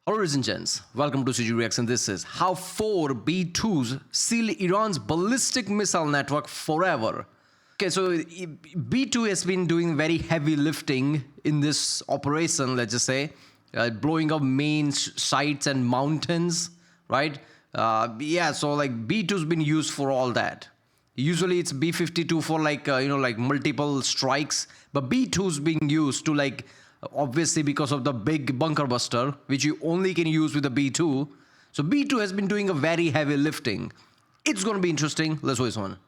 Hello, ladies and gents. Welcome to CG Reacts, and this is how 4 B-2s seal Iran's ballistic missile network forever. Okay, so B-2 has been doing very heavy lifting in this operation, let's just say, blowing up main sites and mountains, right? So like B-2's been used for all that. Usually it's B-52 for like multiple strikes, but B-2's being used to obviously because of the big bunker buster, which you only can use with the B-2. So B-2 has been doing a very heavy lifting. It's going to be interesting. Let's watch this one.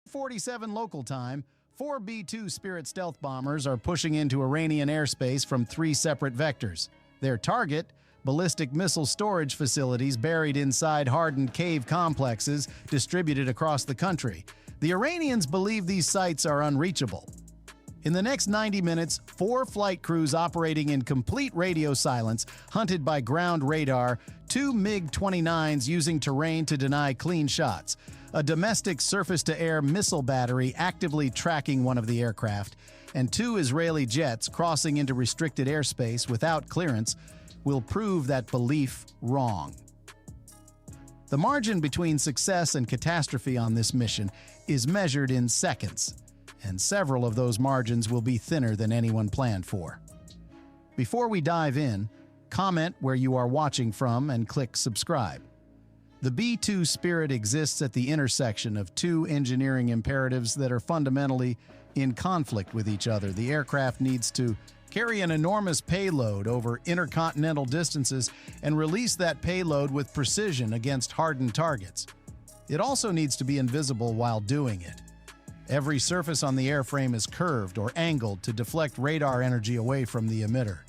47 local time, 4 B-2 Spirit stealth bombers are pushing into Iranian airspace from 3 separate vectors. Their target, ballistic missile storage facilities buried inside hardened cave complexes distributed across the country. The Iranians believe these sites are unreachable. In the next 90 minutes, 4 flight crews operating in complete radio silence, hunted by ground radar, 2 MiG-29s using terrain to deny clean shots, a domestic surface-to-air missile battery actively tracking one of the aircraft, and 2 Israeli jets crossing into restricted airspace without clearance will prove that belief wrong. The margin between success and catastrophe on this mission is measured in seconds, and several of those margins will be thinner than anyone planned for. Before we dive in, comment where you are watching from and click subscribe. The B-2 Spirit exists at the intersection of 2 engineering imperatives that are fundamentally in conflict with each other. The aircraft needs to carry an enormous payload over intercontinental distances and release that payload with precision against hardened targets. It also needs to be invisible while doing it. Every surface on the airframe is curved or angled to deflect radar energy away from the emitter.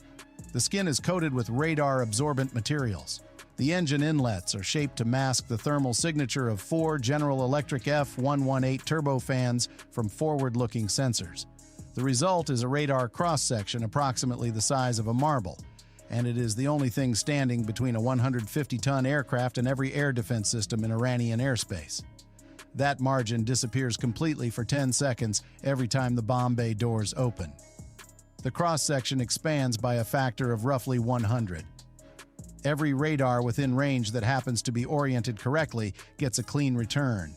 The skin is coated with radar-absorbent materials. The engine inlets are shaped to mask the thermal signature of 4 General Electric F118 turbofans from forward-looking sensors. The result is a radar cross-section approximately the size of a marble, and it is the only thing standing between a 150-ton aircraft and every air defense system in Iranian airspace. That margin disappears completely for 10 seconds every time the bomb bay doors open. The cross-section expands by a factor of roughly 100. Every radar within range that happens to be oriented correctly gets a clean return.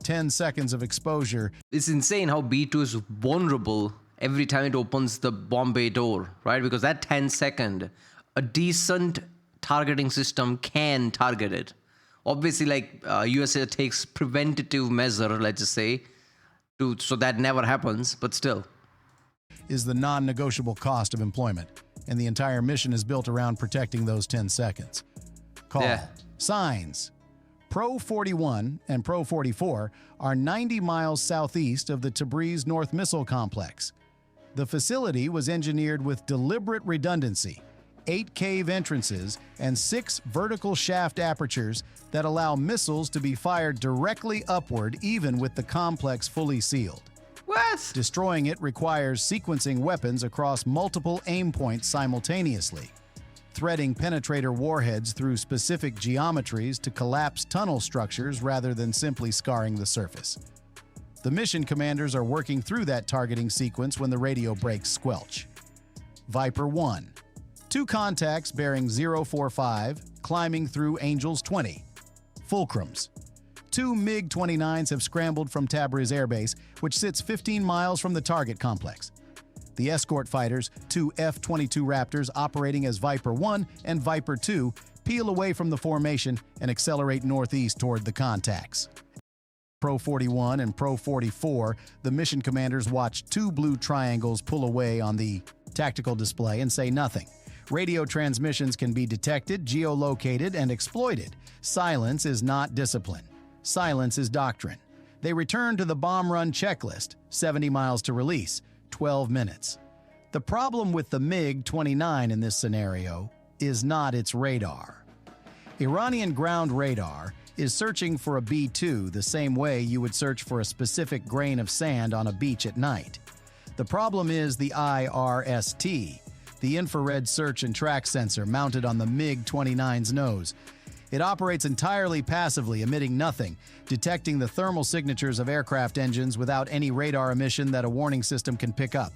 10 seconds of exposure. It's insane how B-2 is vulnerable every time it opens the bomb bay door, right? Because that 10-second, a decent targeting system can target it. Obviously, USA takes preventative measure, let's just say, so that never happens, but still. Is the non-negotiable cost of employment, and the entire mission is built around protecting those 10 seconds. Call. Yeah. Signs. Pro 41 and Pro 44 are 90 miles southeast of the Tabriz North Missile Complex. The facility was engineered with deliberate redundancy, 8 cave entrances, and 6 vertical shaft apertures that allow missiles to be fired directly upward even with the complex fully sealed. What? Destroying it requires sequencing weapons across multiple aim points simultaneously, threading penetrator warheads through specific geometries to collapse tunnel structures rather than simply scarring the surface. The mission commanders are working through that targeting sequence when the radio brakes squelch. Viper 1. 2 contacts bearing 045, climbing through Angels 20. Fulcrums. 2 MiG-29s have scrambled from Tabriz Air Base, which sits 15 miles from the target complex. The escort fighters, 2 F-22 Raptors operating as Viper 1 and Viper 2, peel away from the formation and accelerate northeast toward the contacts. Pro 41 and Pro 44, the mission commanders watch 2 blue triangles pull away on the tactical display and say nothing. Radio transmissions can be detected, geolocated, and exploited. Silence is not discipline. Silence is doctrine. They return to the bomb run checklist, 70 miles to release, 12 minutes. The problem with the MiG-29 in this scenario is not its radar. Iranian ground radar is searching for a B-2 the same way you would search for a specific grain of sand on a beach at night. The problem is the IRST, the infrared search and track sensor mounted on the MiG-29's nose. It operates entirely passively, emitting nothing, detecting the thermal signatures of aircraft engines without any radar emission that a warning system can pick up.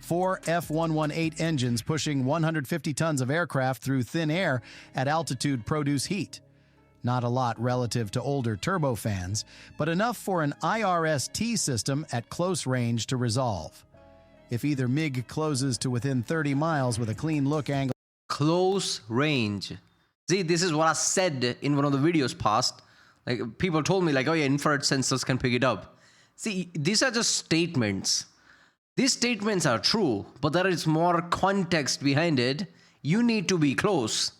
4 F-118 engines pushing 150 tons of aircraft through thin air at altitude produce heat. Not a lot relative to older turbofans, but enough for an IRST system at close range to resolve. If either MiG closes to within 30 miles with a clean look angle... Close range. See, this is what I said in one of the videos past. Like, people told me, like, oh yeah, infrared sensors can pick it up. See, these are just statements. These statements are true, but there is more context behind it. You need to be close.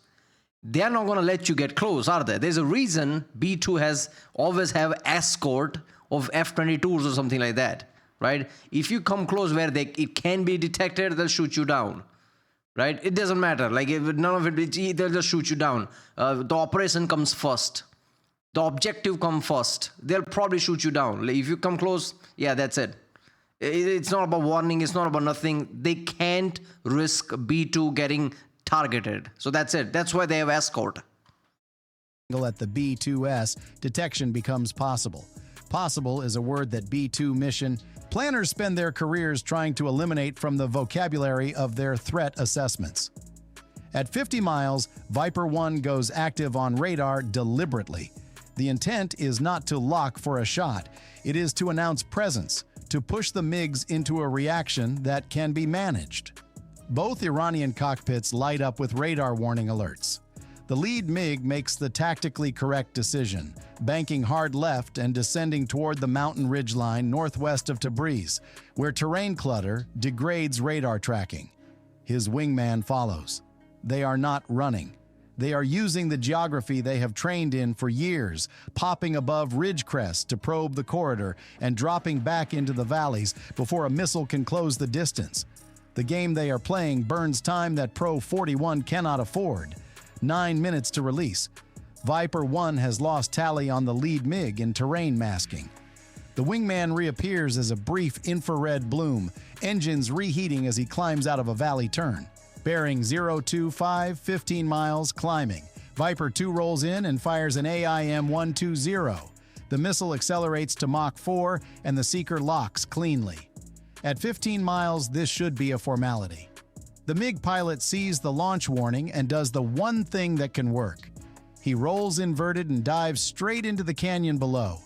They're not going to let you get close, are they? There's a reason B-2 has always have escort of F-22s or something like that, right? If you come close where it can be detected, they'll shoot you down, right? It doesn't matter. Like, if none of it, they'll just shoot you down. The operation comes first. The objective comes first. They'll probably shoot you down. Like, if you come close, yeah, that's it. It's not about warning. It's not about nothing. They can't risk B-2 getting targeted. So that's it. That's why they have escort. At the B-2S, detection becomes possible. Possible is a word that B-2 mission planners spend their careers trying to eliminate from the vocabulary of their threat assessments. At 50 miles, Viper 1 goes active on radar deliberately. The intent is not to lock for a shot. It is to announce presence, to push the MiGs into a reaction that can be managed. Both Iranian cockpits light up with radar warning alerts. The lead MiG makes the tactically correct decision, banking hard left and descending toward the mountain ridgeline northwest of Tabriz, where terrain clutter degrades radar tracking. His wingman follows. They are not running. They are using the geography they have trained in for years, popping above ridge crests to probe the corridor and dropping back into the valleys before a missile can close the distance. The game they are playing burns time that Pro 41 cannot afford. 9 minutes to release. Viper 1 has lost tally on the lead MiG in terrain masking. The wingman reappears as a brief infrared bloom, engines reheating as he climbs out of a valley turn. Bearing 025, 15 miles, climbing. Viper 2 rolls in and fires an AIM-120. The missile accelerates to Mach 4 and the seeker locks cleanly. At 15 miles, this should be a formality. The MiG pilot sees the launch warning and does the one thing that can work. He rolls inverted and dives straight into the canyon below.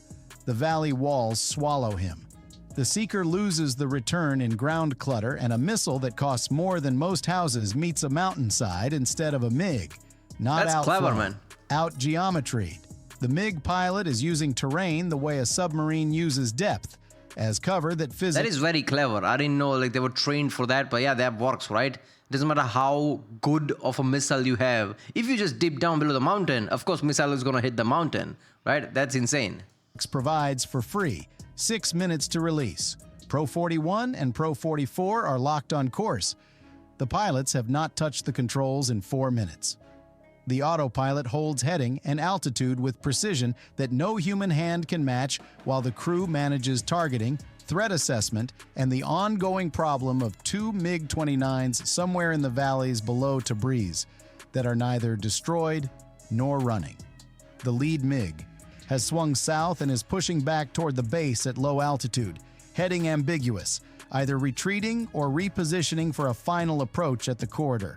The valley walls swallow him. The seeker loses the return in ground clutter, and a missile that costs more than most houses meets a mountainside instead of a MiG. Not That's clever, man. Out geometried. The MiG pilot is using terrain the way a submarine uses depth, as cover that physically... That is very clever. I didn't know like they were trained for that, but yeah, that works, right? It doesn't matter how good of a missile you have. If you just dip down below the mountain, of course, missile is going to hit the mountain, right? That's insane. Provides for free. 6 minutes to release. Pro 41 and Pro 44 are locked on course. The pilots have not touched the controls in 4 minutes. The autopilot holds heading and altitude with precision that no human hand can match, while the crew manages targeting, threat assessment, and the ongoing problem of 2 MiG-29s somewhere in the valleys below Tabriz that are neither destroyed nor running. The lead MiG has swung south and is pushing back toward the base at low altitude, heading ambiguous, either retreating or repositioning for a final approach at the corridor.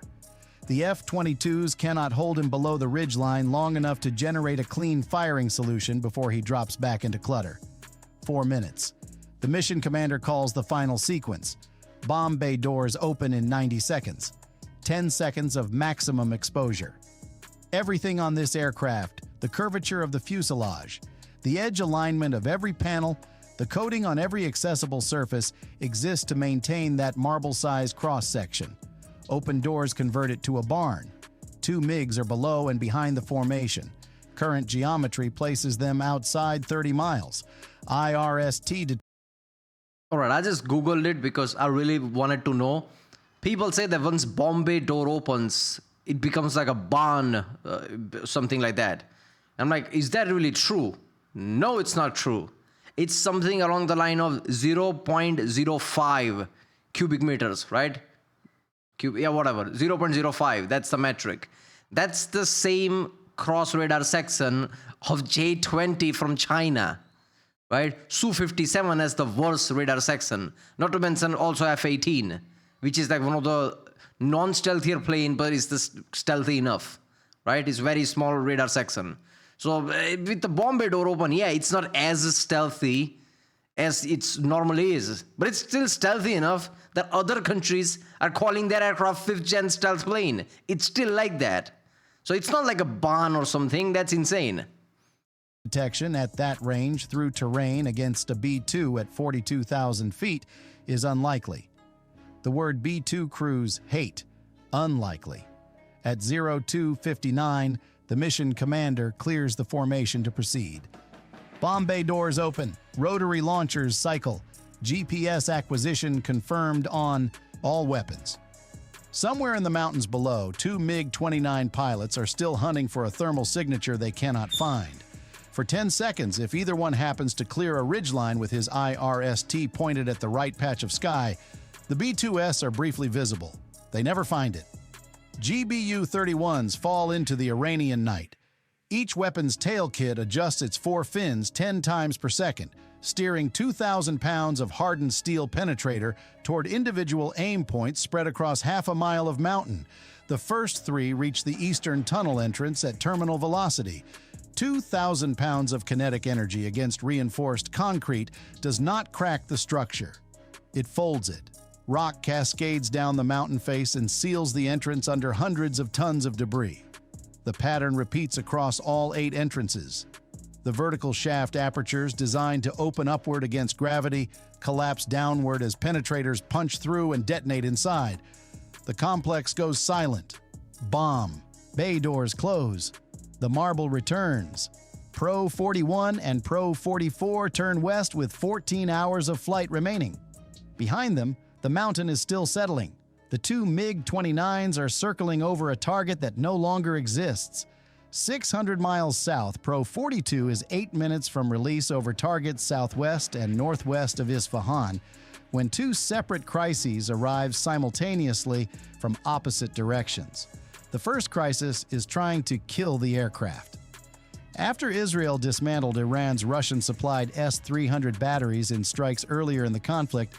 The F-22s cannot hold him below the ridgeline long enough to generate a clean firing solution before he drops back into clutter. 4 minutes. The mission commander calls the final sequence. Bomb bay doors open in 90 seconds. 10 seconds of maximum exposure. Everything on this aircraft, the curvature of the fuselage, the edge alignment of every panel, the coating on every accessible surface exists to maintain that marble-sized cross-section. Open doors convert it to a barn. 2 MiGs are below and behind the formation. Current geometry places them outside 30 miles. IRST... Alright, I just googled it because I really wanted to know. People say that once bomb bay door opens, it becomes like a barn, something like that. I'm like, is that really true? No, it's not true. It's something along the line of 0.05 cubic meters, right? Yeah, whatever, 0.05, that's the metric. That's the same cross radar section of J-20 from China, right? Su-57 has the worst radar section, not to mention also F-18, which is like one of the non-stealthier plane, but it's this stealthy enough, right? It's very small radar section. So with the bomb bay door open, yeah, it's not as stealthy as it normally is, but it's still stealthy enough that other countries are calling their aircraft 5th gen stealth plane. It's still like that. So it's not like a Ban or something. That's insane. Detection at that range through terrain against a B-2 at 42,000 feet is unlikely. The word B-2 crews hate unlikely. At 0259, the mission commander clears the formation to proceed. Bomb bay doors open, rotary launchers cycle, GPS acquisition confirmed on all weapons. Somewhere in the mountains below, 2 MiG-29 pilots are still hunting for a thermal signature they cannot find. For 10 seconds, if either one happens to clear a ridgeline with his IRST pointed at the right patch of sky, the B-2S are briefly visible. They never find it. GBU-31s fall into the Iranian night. Each weapon's tail kit adjusts its 4 fins 10 times per second, steering 2,000 pounds of hardened steel penetrator toward individual aim points spread across half a mile of mountain. The first 3 reach the eastern tunnel entrance at terminal velocity. 2,000 pounds of kinetic energy against reinforced concrete does not crack the structure. It folds it. Rock cascades down the mountain face and seals the entrance under hundreds of tons of debris. The pattern repeats across all 8 entrances. The vertical shaft apertures designed to open upward against gravity collapse downward as penetrators punch through and detonate inside. The complex goes silent. Bomb. Bay doors close. The marble returns. Pro 41 and Pro 44 turn west with 14 hours of flight remaining. Behind them, the mountain is still settling. The 2 MiG-29s are circling over a target that no longer exists. 600 miles south, Pro 42 is 8 minutes from release over targets southwest and northwest of Isfahan, when 2 separate crises arrive simultaneously from opposite directions. The first crisis is trying to kill the aircraft. After Israel dismantled Iran's Russian-supplied S-300 batteries in strikes earlier in the conflict,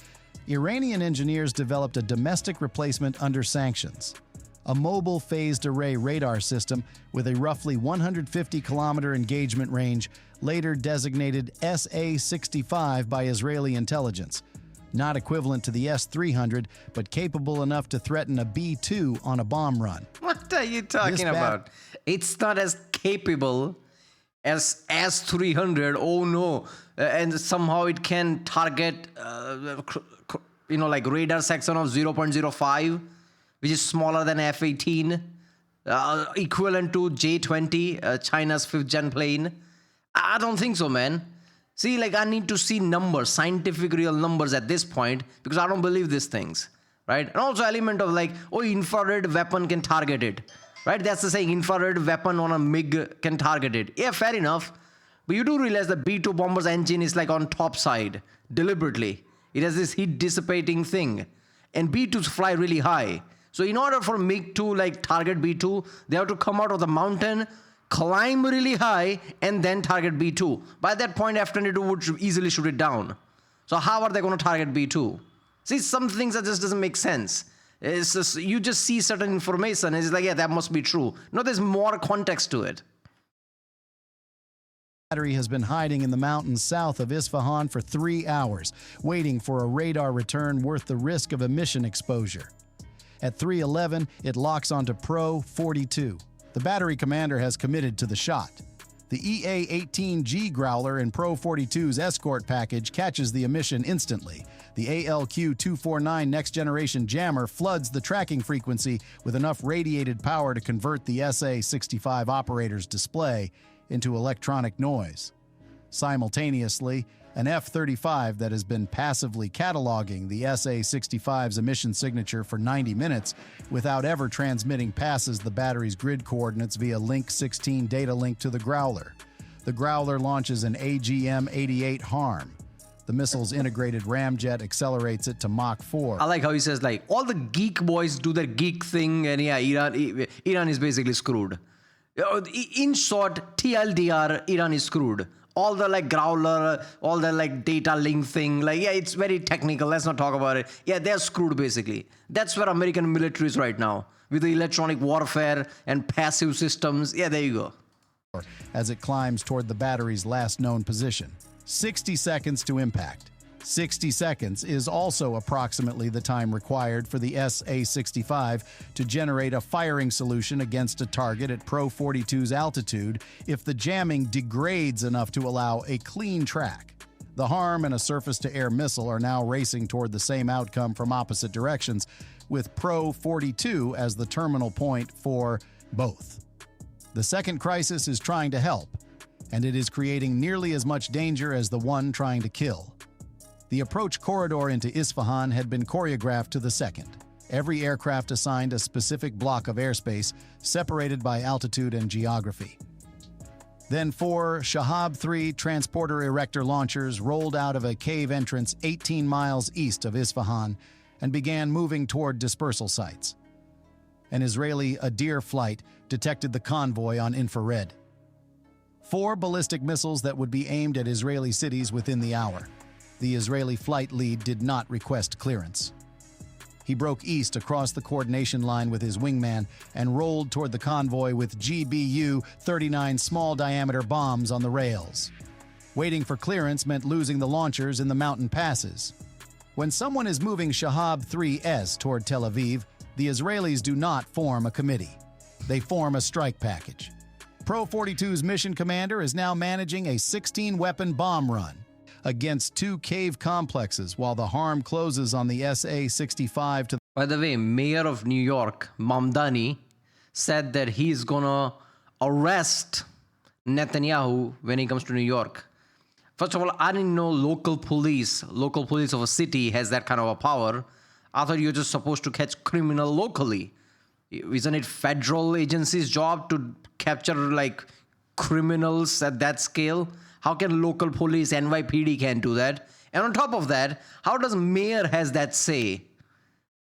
Iranian engineers developed a domestic replacement under sanctions. A mobile phased array radar system with a roughly 150-kilometer engagement range, later designated SA-65 by Israeli intelligence. Not equivalent to the S-300, but capable enough to threaten a B-2 on a bomb run. What are you talking about? It's not as capable as S-300. Oh no. And somehow it can target, like radar section of 0.05, which is smaller than F-18, equivalent to J-20, China's 5th gen plane. I don't think so, man. See, I need to see numbers, scientific real numbers at this point, because I don't believe these things, right? And also element of infrared weapon can target it, right? That's the saying, infrared weapon on a MiG can target it. Yeah, fair enough. But you do realize the B-2 bomber's engine is on top side, deliberately. It has this heat dissipating thing. And B-2s fly really high. So in order for MiG to target B-2, they have to come out of the mountain, climb really high, and then target B-2. By that point, F-22 would easily shoot it down. So how are they going to target B-2? See, some things that just doesn't make sense. It's just, you just see certain information, and it's yeah, that must be true. No, there's more context to it. Battery has been hiding in the mountains south of Isfahan for 3 hours, waiting for a radar return worth the risk of emission exposure. At 3:11, it locks onto Pro 42. The battery commander has committed to the shot. The EA-18G Growler in Pro 42's escort package catches the emission instantly. The ALQ-249 next-generation jammer floods the tracking frequency with enough radiated power to convert the SA-65 operator's display into electronic noise. Simultaneously, an F-35 that has been passively cataloging the SA-65's emission signature for 90 minutes without ever transmitting passes the battery's grid coordinates via Link 16 data link to the Growler. The Growler launches an AGM-88 HARM. The missile's integrated ramjet accelerates it to Mach 4. I like how he says, all the geek boys do their geek thing, and yeah, Iran is basically screwed. In short, TLDR, Iran is screwed. all the like growler, all the like data link thing. Like, yeah, it's very technical. Let's not talk about it. Yeah, they're screwed basically. That's where American military is right now with the electronic warfare and passive systems. Yeah, there you go. As it climbs toward the battery's last known position. 60 seconds to impact. 60 seconds is also approximately the time required for the SA-65 to generate a firing solution against a target at Pro 42's altitude if the jamming degrades enough to allow a clean track. The HARM and a surface-to-air missile are now racing toward the same outcome from opposite directions, with Pro 42 as the terminal point for both. The second crisis is trying to help, and it is creating nearly as much danger as the one trying to kill. The approach corridor into Isfahan had been choreographed to the second. Every aircraft assigned a specific block of airspace, separated by altitude and geography. Then 4 Shahab-3 transporter erector launchers rolled out of a cave entrance 18 miles east of Isfahan and began moving toward dispersal sites. An Israeli Udeid flight detected the convoy on infrared. 4 ballistic missiles that would be aimed at Israeli cities within the hour. The Israeli flight lead did not request clearance. He broke east across the coordination line with his wingman and rolled toward the convoy with GBU-39 small-diameter bombs on the rails. Waiting for clearance meant losing the launchers in the mountain passes. When someone is moving Shahab-3S toward Tel Aviv, the Israelis do not form a committee. They form a strike package. Pro 42's mission commander is now managing a 16-weapon bomb run against 2 cave complexes while the HARM closes on the SA-65 to... By the way, Mayor of New York, Mamdani, said that he's gonna arrest Netanyahu when he comes to New York. First of all, I didn't know local police of a city has that kind of a power. I thought you're just supposed to catch criminal locally. Isn't it federal agency's job to capture like criminals at that scale? How can local police, NYPD can't do that? And on top of that, how does mayor has that say?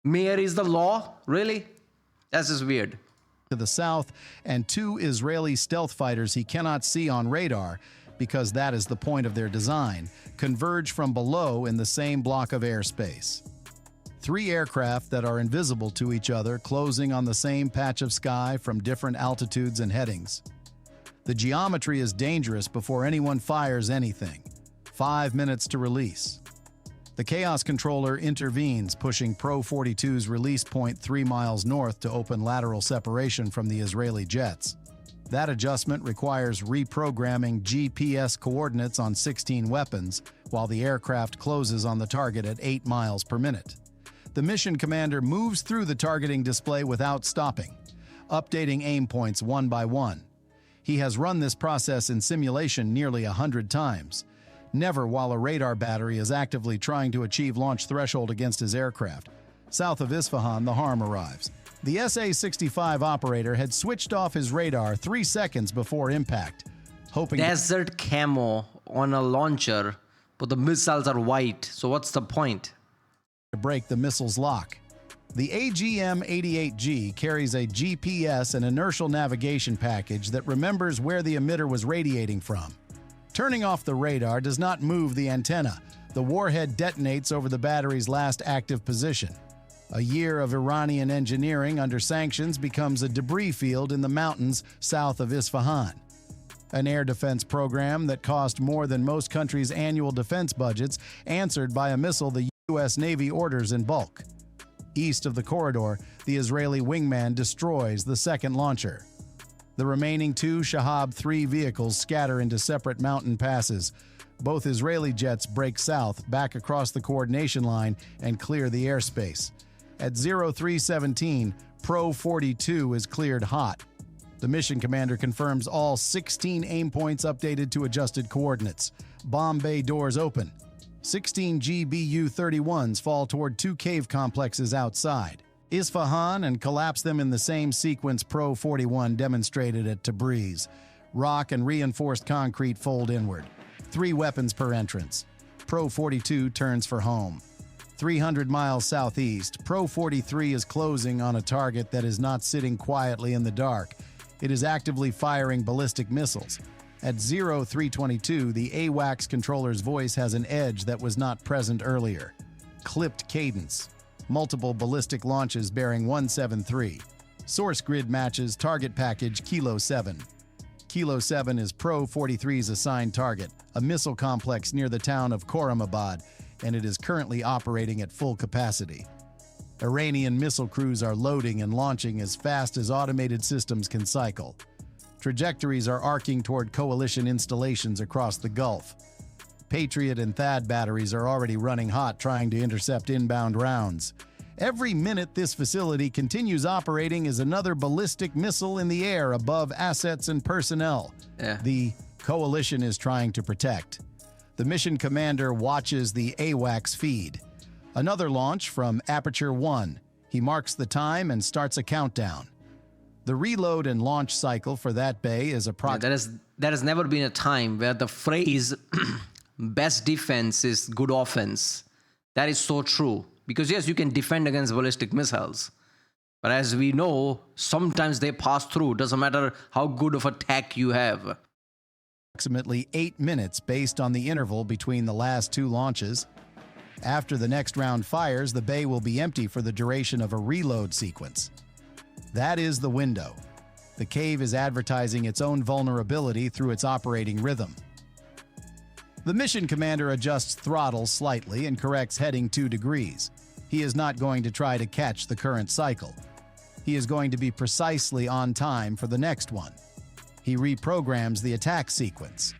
Mayor is the law? Really? That's just weird. To the south, and 2 Israeli stealth fighters he cannot see on radar, because that is the point of their design, converge from below in the same block of airspace. 3 aircraft that are invisible to each other closing on the same patch of sky from different altitudes and headings. The geometry is dangerous before anyone fires anything. 5 minutes to release. The Chaos Controller intervenes, pushing Pro 42's release point 3 miles north to open lateral separation from the Israeli jets. That adjustment requires reprogramming GPS coordinates on 16 weapons, while the aircraft closes on the target at 8 miles per minute. The mission commander moves through the targeting display without stopping, updating aim points one by one. He has run this process in simulation nearly 100 times, never while a radar battery is actively trying to achieve launch threshold against his aircraft. South of Isfahan, the HARM arrives. The SA-65 operator had switched off his radar 3 seconds before impact, hoping... Desert camo on a launcher, but the missiles are white, so what's the point? ...to break the missile's lock. The AGM-88G carries a GPS and inertial navigation package that remembers where the emitter was radiating from. Turning off the radar does not move the antenna. The warhead detonates over the battery's last active position. A year of Iranian engineering under sanctions becomes a debris field in the mountains south of Isfahan. An air defense program that cost more than most countries' annual defense budgets, answered by a missile the U.S. Navy orders in bulk. East of the corridor, the Israeli wingman destroys the second launcher. The remaining 2 Shahab-3 vehicles scatter into separate mountain passes. Both Israeli jets break south, back across the coordination line, and clear the airspace. At 0317, Pro 42 is cleared hot. The mission commander confirms all 16 aim points updated to adjusted coordinates. Bomb bay doors open. 16 GBU-31s fall toward 2 cave complexes outside Isfahan and collapse them in the same sequence Pro 41 demonstrated at Tabriz. Rock and reinforced concrete fold inward. 3 weapons per entrance. Pro 42 turns for home. 300 miles southeast, Pro 43 is closing on a target that is not sitting quietly in the dark. It is actively firing ballistic missiles. At 0322, the AWACS controller's voice has an edge that was not present earlier. Clipped cadence. Multiple ballistic launches bearing 173. Source grid matches target package Kilo 7. Kilo 7 is Pro 43's assigned target, a missile complex near the town of Khoramabad, and it is currently operating at full capacity. Iranian missile crews are loading and launching as fast as automated systems can cycle. Trajectories are arcing toward coalition installations across the Gulf. Patriot and THAAD batteries are already running hot trying to intercept inbound rounds. Every minute this facility continues operating is another ballistic missile in the air above assets and personnel. The coalition is trying to protect. The mission commander watches the AWACS feed. Another launch from Aperture 1. He marks the time and starts a countdown. The reload and launch cycle for that bay is approximately... There has never been a time where the phrase best defense is good offense. That is so true. Because yes, you can defend against ballistic missiles. But as we know, sometimes they pass through. Doesn't matter how good of a tech you have. Approximately 8 minutes based on the interval between the last two launches. After the next round fires, the bay will be empty for the duration of a reload sequence. That is the window. The cave is advertising its own vulnerability through its operating rhythm. The mission commander adjusts throttle slightly and corrects heading 2 degrees. He is not going to try to catch the current cycle. He is going to be precisely on time for the next one. He reprograms the attack sequence.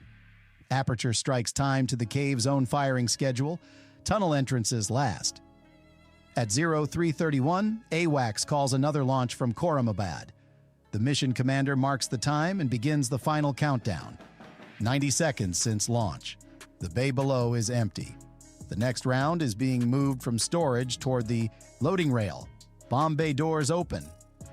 Aperture strikes time to the cave's own firing schedule. Tunnel entrances last. At 0331, AWACS calls another launch from Khoramabad. The mission commander marks the time and begins the final countdown. 90 seconds since launch. The bay below is empty. The next round is being moved from storage toward the loading rail. Bomb bay doors open.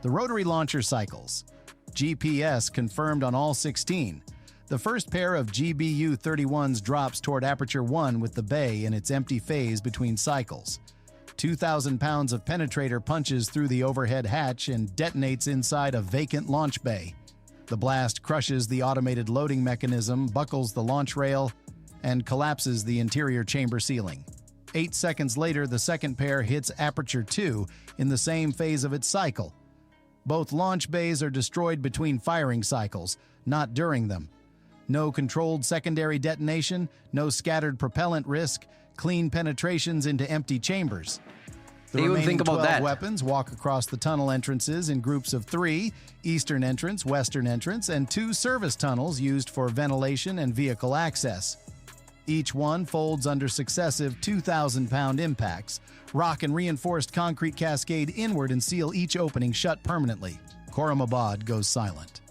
The rotary launcher cycles. GPS confirmed on all 16. The first pair of GBU-31s drops toward Aperture 1 with the bay in its empty phase between cycles. 2,000 pounds of penetrator punches through the overhead hatch and detonates inside a vacant launch bay. The blast crushes the automated loading mechanism, buckles the launch rail, and collapses the interior chamber ceiling. 8 seconds later, the second pair hits Aperture 2 in the same phase of its cycle. Both launch bays are destroyed between firing cycles, not during them. No controlled secondary detonation, no scattered propellant risk, clean penetrations into empty chambers. The remaining 12 weapons walk across the tunnel entrances in groups of 3, eastern entrance, western entrance, and 2 service tunnels used for ventilation and vehicle access. Each one folds under successive 2,000-pound impacts. Rock and reinforced concrete cascade inward and seal each opening shut permanently. Khoramabad goes silent.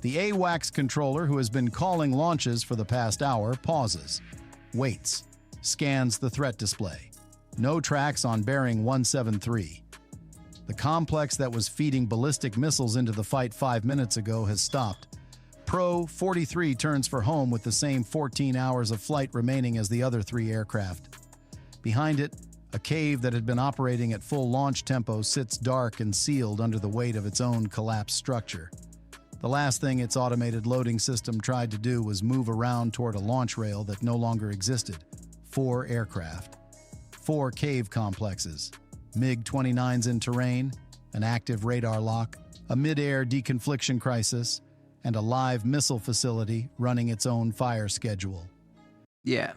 The AWACS controller, who has been calling launches for the past hour, pauses, waits, scans the threat display. No tracks on bearing 173. The complex that was feeding ballistic missiles into the fight 5 minutes ago has stopped. Pro 43 turns for home with the same 14 hours of flight remaining as the other 3 aircraft. Behind it, a cave that had been operating at full launch tempo sits dark and sealed under the weight of its own collapsed structure. The last thing its automated loading system tried to do was move around toward a launch rail that no longer existed. 4 aircraft. 4 cave complexes. MiG-29s in terrain, an active radar lock, a mid-air deconfliction crisis, and a live missile facility running its own fire schedule. Yeah.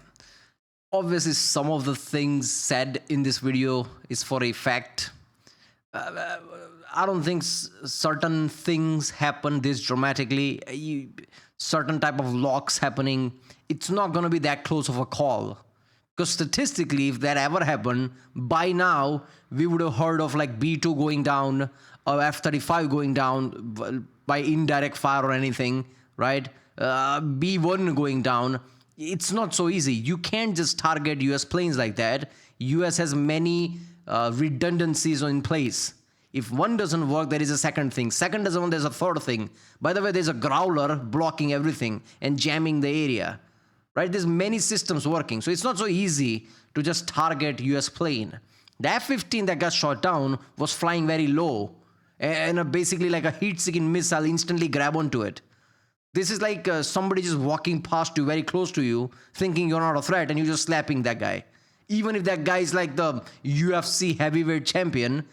Obviously, some of the things said in this video is for a fact. I don't think certain things happen this dramatically. Certain type of locks happening. It's not going to be that close of a call. Because statistically, if that ever happened, by now, we would have heard of like B-2 going down or F-35 going down by indirect fire or anything, right? B-1 going down. It's not so easy. You can't just target US planes like that. US has many redundancies in place. If one doesn't work, there is a second thing. Second doesn't work, there's a third thing. By the way, there's a growler blocking everything and jamming the area, right? There's many systems working. So it's not so easy to just target US plane. The F-15 that got shot down was flying very low and basically like a heat-seeking missile instantly grabbed onto it. This is like somebody just walking past you, very close to you, thinking you're not a threat, and you're just slapping that guy. Even if that guy is like the UFC heavyweight champion,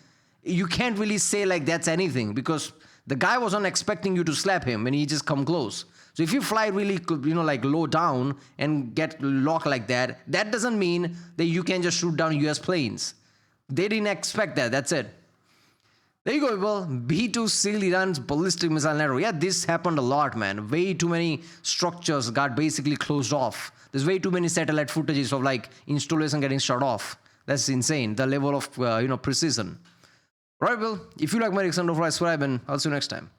you can't really say like that's anything, because the guy wasn't expecting you to slap him and he just come close. So if you fly really, like low down and get locked like that, that doesn't mean that you can just shoot down US planes. They didn't expect that. That's it. There you go, people. B-2 sealed Iran's ballistic missile network. Yeah, this happened a lot, man. Way too many structures got basically closed off. There's way too many satellite footages of like installation getting shut off. That's insane. The level of precision. Right, well, if you like my reaction, don't forget to subscribe, and I'll see you next time.